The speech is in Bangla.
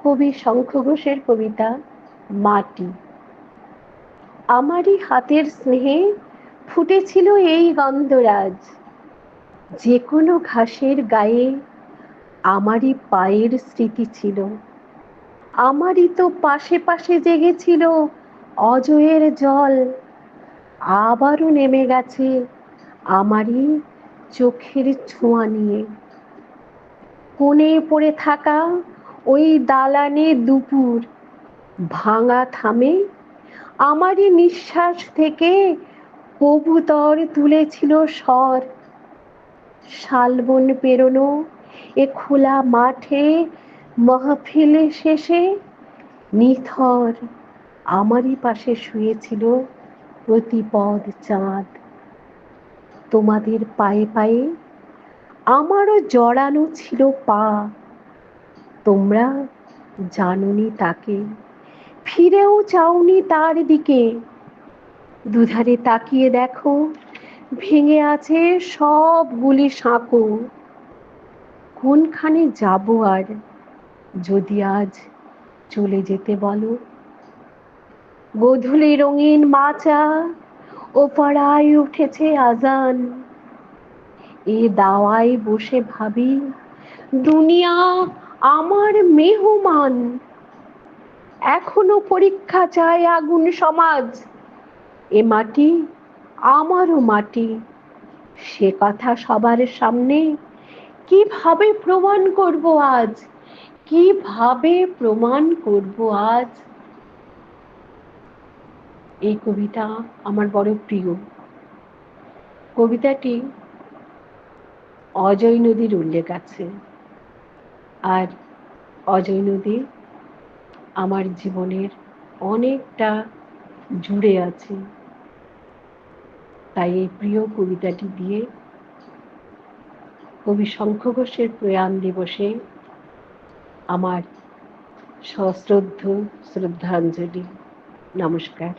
কবি শঙ্খ ঘোষের কবিতা মাটি। আমারই হাতের স্নেহে ফুটেছিল এই গন্ধরাজ, যে কোনো ঘাসের গায়ে আমারই পায়ের স্মৃতি ছিল। আমারই তো পাশে পাশে জেগেছিল অজয়ের জল, আবারও নেমে গেছে আমারই চোখের ছোঁয়া নিয়ে। কোণে পড়ে থাকা ওই দালানে দুপুর ভাঙা থামে আমারই নিঃশ্বাস থেকে কবুতর তুলেছিল স্বর। শালবন পেরোনো এ খোলা মাঠে মাহফিল শেষে নিথর আমারই পাশে শুয়েছিল প্রতিপদ চাঁদ। তোমাদের পায়ে পায়ে আমারও জড়ানো ছিল পা, তোমরা জানোনি তাকে, ফিরেও চাওনি তার দিকে। দুধারে তাকিয়ে দেখো ভেঙে আছে সবগুলি সাঁকো। কোনখানে যাব আর যদি আজ চলে যেতে বলো? গোধূলি রঙিন মাচা ও পাড়ায় উঠেছে আজান, এ দাওয়ায় বসে ভাবি দুনিয়া আমার মেহমান। এখনো পরীক্ষা চায় আগুন সমাজ, এ মাটি আমারও মাটি, সে কথা সবার সামনে কিভাবে প্রমাণ করব আজ, কিভাবে প্রমাণ করব আজ? এই কবিতা আমার বড় প্রিয়। কবিতাটি অজয় নদীর উল্লেখ আছে, আর অজয় নদী আমার জীবনের অনেকটা জুড়ে আছে। তাই এই প্রিয় কবিতাটি দিয়ে কবি শঙ্খ ঘোষের প্রয়াণ দিবসে আমার সশ্রদ্ধ শ্রদ্ধাঞ্জলি। নমস্কার।